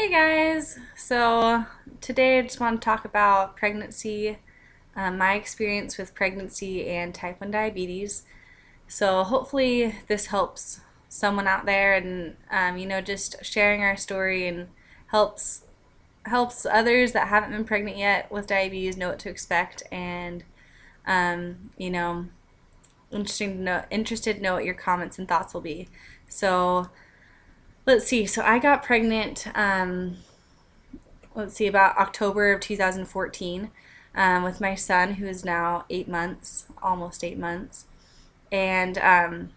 Hey guys! So today I just want to talk about pregnancy, my experience with pregnancy and type 1 diabetes. So hopefully this helps someone out there and just sharing our story and helps helps others that haven't been pregnant yet with diabetes know what to expect and um, you know interested to know what your comments and thoughts will be. So let's see. So I got pregnant about October of 2014 with my son, who is now 8 months, almost 8 months. And, um,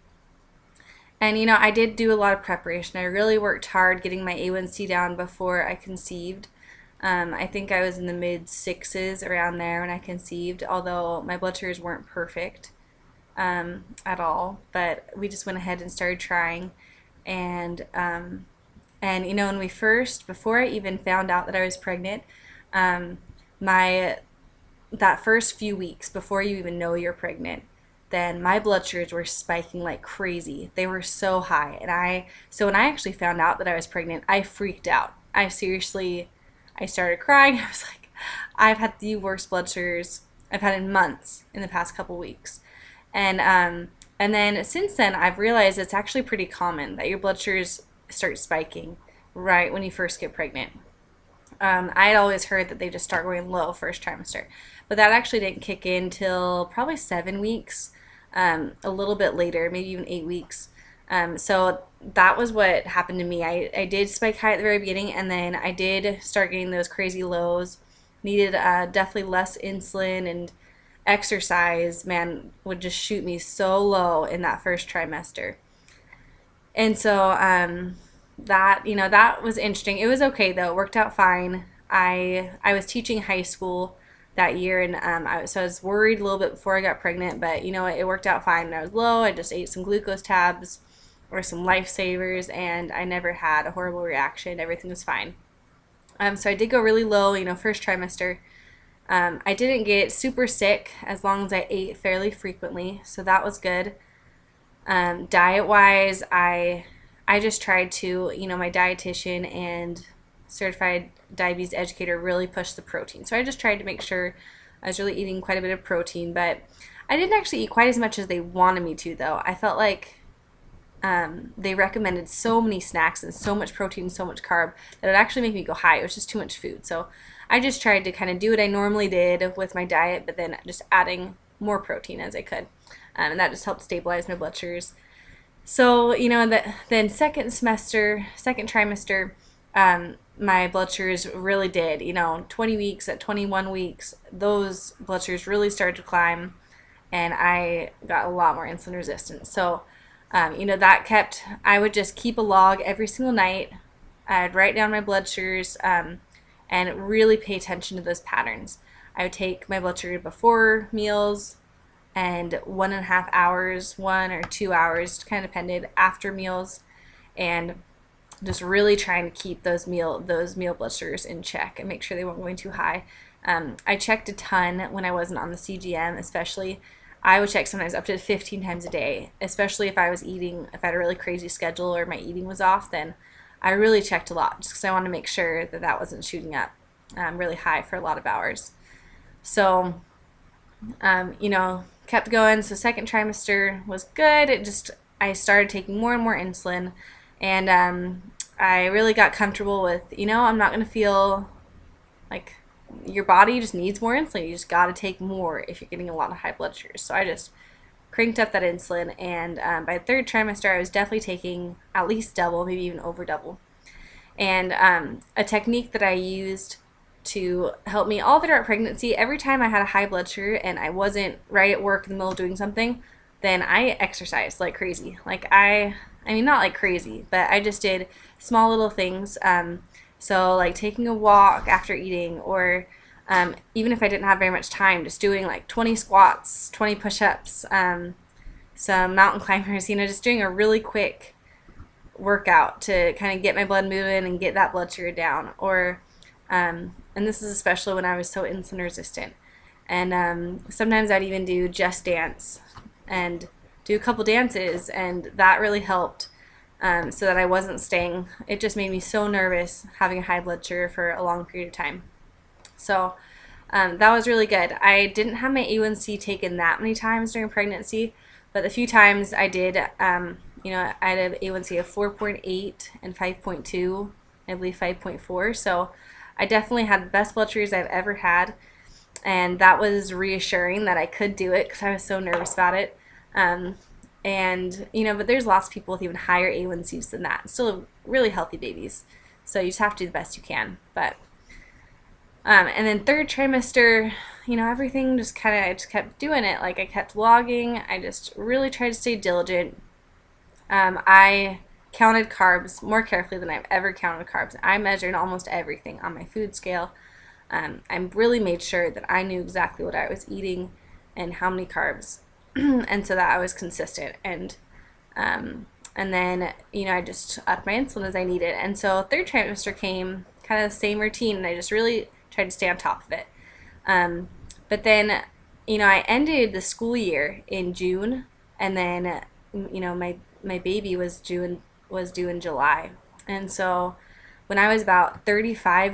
and I did do a lot of preparation. I really worked hard getting my A1C down before I conceived. I think I was in the mid sixes around there when I conceived, although my blood sugars weren't perfect at all. But we just went ahead and started trying. And when before I even found out that I was pregnant, um, my that first few weeks before you even know you're pregnant, then my blood sugars were spiking like crazy. They were so high, so when I actually found out that I was pregnant, I freaked out. I started crying. I was like, I've had the worst blood sugars I've had in months in the past couple weeks, and then since then, I've realized it's actually pretty common that your blood sugars start spiking right when you first get pregnant. I had always heard that they just start going low first trimester, but that actually didn't kick in till probably 7 weeks, a little bit later, maybe even 8 weeks. So that was what happened to me. I did spike high at the very beginning, and then I did start getting those crazy lows. Needed definitely less insulin, and exercise, man, would just shoot me so low in that first trimester. And so that was interesting. It was okay though. It worked out fine. I was teaching high school that year, and so I was worried a little bit before I got pregnant, but it worked out fine. When I was low, I just ate some glucose tabs or some lifesavers, and I never had a horrible reaction. Everything was fine. So I did go really low, first trimester. I didn't get super sick as long as I ate fairly frequently, so that was good. Diet wise, I just tried to, my dietitian and certified diabetes educator really pushed the protein. So I just tried to make sure I was really eating quite a bit of protein, but I didn't actually eat quite as much as they wanted me to, though. I felt like they recommended so many snacks and so much protein, so much carb that it actually made me go high. It was just too much food. So I just tried to kind of do what I normally did with my diet, but then just adding more protein as I could. And that just helped stabilize my blood sugars. So, then second trimester, my blood sugars really did, 20 weeks, at 21 weeks, those blood sugars really started to climb, and I got a lot more insulin resistance. So, I would just keep a log every single night. I'd write down my blood sugars and really pay attention to those patterns. I would take my blood sugar before meals and 1.5 hours, 1 or 2 hours, kind of depended, after meals, and just really trying to keep those meal blood sugars in check and make sure they weren't going too high. I checked a ton when I wasn't on the CGM, especially. I would check sometimes up to 15 times a day, especially if I was eating, if I had a really crazy schedule or my eating was off, then I really checked a lot just because I wanted to make sure that that wasn't shooting up really high for a lot of hours. So, kept going. So second trimester was good. I started taking more and more insulin, and I really got comfortable with, I'm not going to feel like your body just needs more insulin. You just got to take more if you're getting a lot of high blood sugars. So I just cranked up that insulin, and by the third trimester, I was definitely taking at least double, maybe even over double. And a technique that I used to help me all throughout pregnancy, every time I had a high blood sugar and I wasn't right at work in the middle of doing something, then I exercised like crazy. I mean, not like crazy, but I just did small little things. So like taking a walk after eating, or even if I didn't have very much time, just doing like 20 squats, 20 push-ups, some mountain climbers, just doing a really quick workout to kind of get my blood moving and get that blood sugar down. Or, and this is especially when I was so insulin resistant. And sometimes I'd even do just dance and do a couple dances, and that really helped so that I wasn't staying. It just made me so nervous having a high blood sugar for a long period of time. So that was really good. I didn't have my A1C taken that many times during pregnancy, but the few times I did, I had an A1C of 4.8 and 5.2, I believe 5.4. So I definitely had the best blood sugars I've ever had, and that was reassuring that I could do it because I was so nervous about it. But there's lots of people with even higher A1Cs than that, still really healthy babies. So you just have to do the best you can. But and then third trimester, everything just I just kept doing it. Like I kept logging. I just really tried to stay diligent. I counted carbs more carefully than I've ever counted carbs. I measured almost everything on my food scale. I really made sure that I knew exactly what I was eating and how many carbs, and so that I was consistent. And then I just upped my insulin as I needed. And so third trimester came kind of the same routine, and I just really tried to stay on top of it. But then I ended the school year in June, and then my baby was due in July. And so when I was about 34,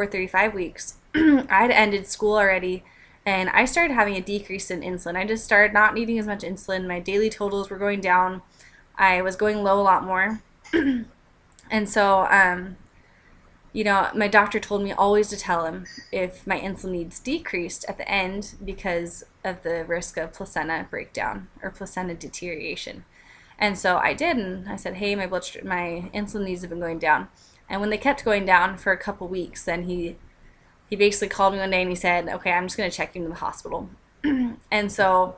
35 weeks, I'd ended school already, and I started having a decrease in insulin. I just started not needing as much insulin. My daily totals were going down. I was going low a lot more. And so, my doctor told me always to tell him if my insulin needs decreased at the end because of the risk of placenta breakdown or placenta deterioration. And so I did, and I said, hey, my insulin needs have been going down. And when they kept going down for a couple weeks, then he basically called me one day and he said, okay, I'm just going to check you into the hospital. And so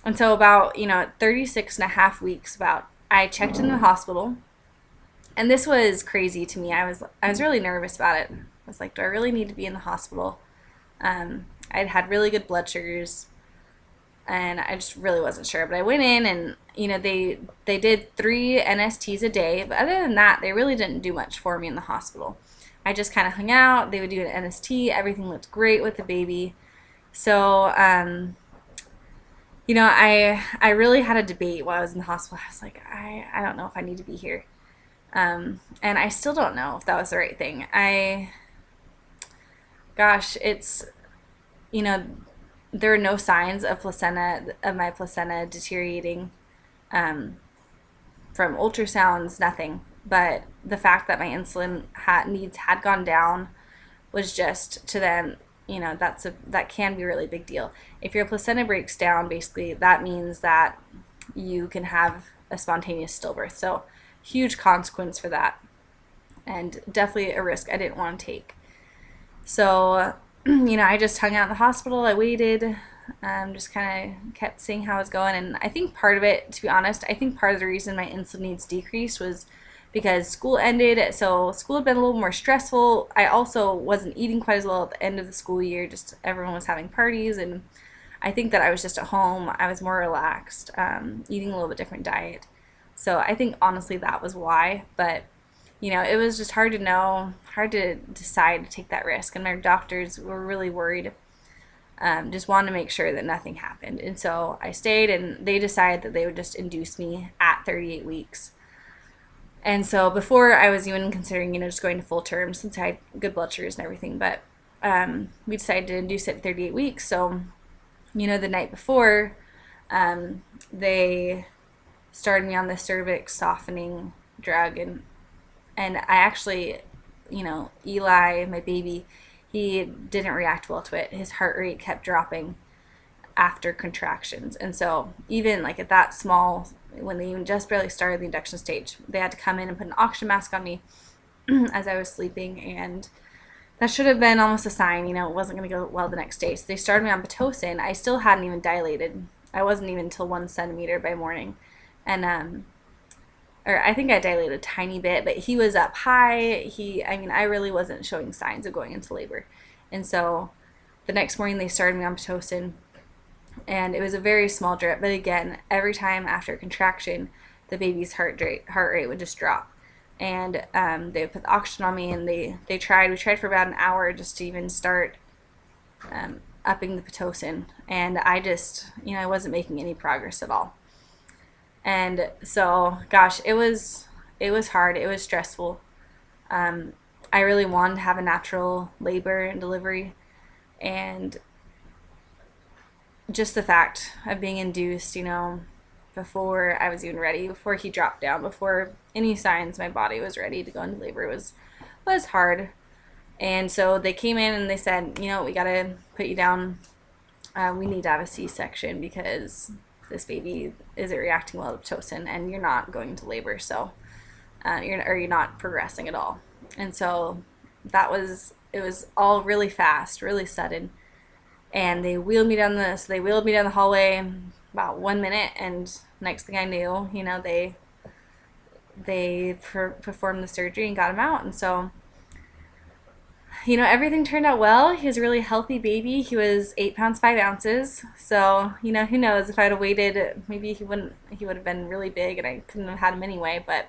about 36 and a half weeks, I checked in the hospital. And this was crazy to me. I was really nervous about it. I was like, do I really need to be in the hospital? I'd had really good blood sugars, and I just really wasn't sure. But I went in, and they did 3 NSTs a day. But other than that, they really didn't do much for me in the hospital. I just kind of hung out. They would do an NST. Everything looked great with the baby. So, I really had a debate while I was in the hospital. I was like, I don't know if I need to be here. And I still don't know if that was the right thing. It's, there are no signs of my placenta deteriorating, from ultrasounds, nothing. But the fact that my insulin needs had gone down was just, to them, that can be a really big deal. If your placenta breaks down, basically that means that you can have a spontaneous stillbirth. So huge consequence for that, and definitely a risk I didn't want to take. So, I just hung out in the hospital. I waited, just kind of kept seeing how it was going. And I think part of it, to be honest, part of the reason my insulin needs decreased was because school ended. So school had been a little more stressful. I also wasn't eating quite as well at the end of the school year. Just everyone was having parties, and I think that I was just at home. I was more relaxed, eating a little bit different diet. So I think honestly that was why. But it was just hard to decide to take that risk. And my doctors were really worried, just wanted to make sure that nothing happened. And so I stayed, and they decided that they would just induce me at 38 weeks. And so before I was even considering, just going to full term, since I had good blood sugars and everything. But we decided to induce it at 38 weeks. So, the night before, they started me on the cervix softening drug, and I actually, Eli, my baby, he didn't react well to it. His heart rate kept dropping after contractions. And so even like at that small, when they even just barely started the induction stage, they had to come in and put an oxygen mask on me as I was sleeping. And that should have been almost a sign, it wasn't going to go well the next day. So they started me on Pitocin. I still hadn't even dilated. I wasn't even until 1 centimeter by morning. And, or I think I dilated a tiny bit, but he was up high. I really wasn't showing signs of going into labor. And so the next morning they started me on Pitocin, and it was a very small drip. But again, every time after a contraction, the baby's heart rate would just drop. And they would put the oxygen on me, and we tried for about an hour just to even start upping the Pitocin. And I just, I wasn't making any progress at all. And so, gosh, it was hard. It was stressful. Um, I really wanted to have a natural labor and delivery, and just the fact of being induced, before I was even ready, before he dropped down, before any signs my body was ready to go into labor was hard. And so they came in and they said, we gotta put you down. We need to have a C-section because this baby isn't reacting well to Pitocin, and you're not going into labor. So you're not progressing at all. And so it was all really fast, really sudden. And they wheeled me down the hallway about 1 minute, and next thing I knew, they performed the surgery and got him out. And so, everything turned out well. He was a really healthy baby. He was 8 pounds 5 ounces. So, who knows, if I'd have waited, maybe he would have been really big and I couldn't have had him anyway. But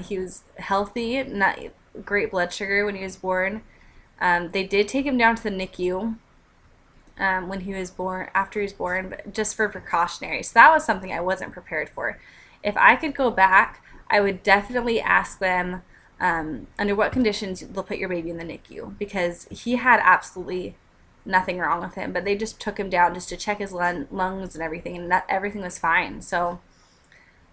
he was healthy, not great blood sugar when he was born. They did take him down to the NICU when he was born, after he was born, but just for precautionary. So that was something I wasn't prepared for. If I could go back, I would definitely ask them under what conditions they'll put your baby in the NICU, because he had absolutely nothing wrong with him, but they just took him down just to check his lungs and everything, and everything was fine. So,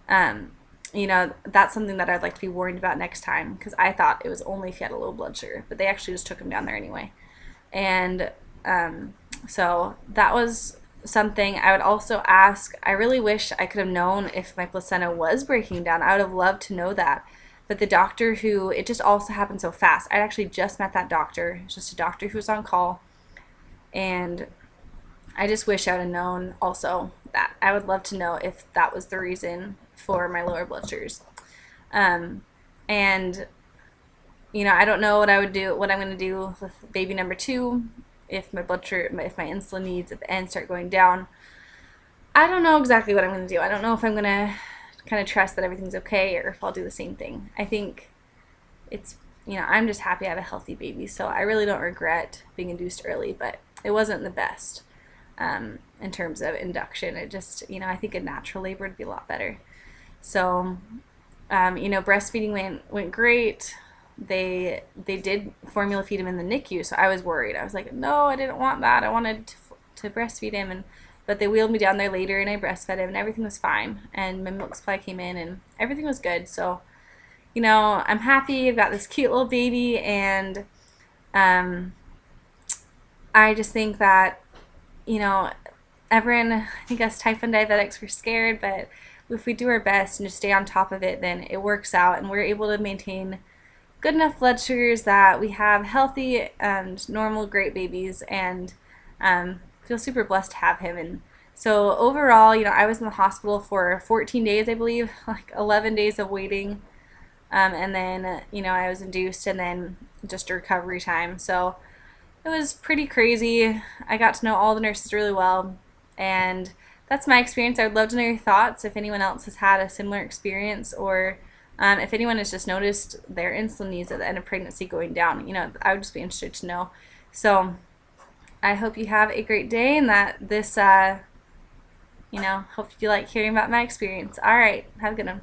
that's something that I'd like to be worried about next time, because I thought it was only if he had a low blood sugar, but they actually just took him down there anyway. And so that was something I would also ask. I really wish I could have known if my placenta was breaking down. I would have loved to know that. But the doctor it just also happened so fast. I actually just met that doctor. It's just a doctor who was on call. And I just wish I would have known also that. I would love to know if that was the reason for my lower blood sugars. And, I don't know what I'm going to do with baby number 2. If my insulin needs at the end start going down. I don't know exactly what I'm going to do. I don't know if I'm going to kind of trust that everything's okay, or if I'll do the same thing. I think I'm just happy I have a healthy baby, so I really don't regret being induced early, but it wasn't the best in terms of induction. It just, I think a natural labor would be a lot better. So, breastfeeding went great. They did formula feed him in the NICU, so I was worried. I was like, no, I didn't want that. I wanted to breastfeed him, but they wheeled me down there later, and I breastfed him, and everything was fine. And my milk supply came in, and everything was good. So, I'm happy. I've got this cute little baby, and I just think that, everyone, I think us type 1 diabetics, we're scared, but if we do our best and just stay on top of it, then it works out, and we're able to maintain good enough blood sugars that we have healthy and normal great babies, and feel super blessed to have him. And so overall, I was in the hospital for 14 days, I believe, like 11 days of waiting, and then I was induced, and then just a recovery time. So it was pretty crazy. I got to know all the nurses really well, and that's my experience. I would love to know your thoughts if anyone else has had a similar experience, or if anyone has just noticed their insulin needs at the end of pregnancy going down. I would just be interested to know. So I hope you have a great day, and that this, hope you like hearing about my experience. All right, have a good one.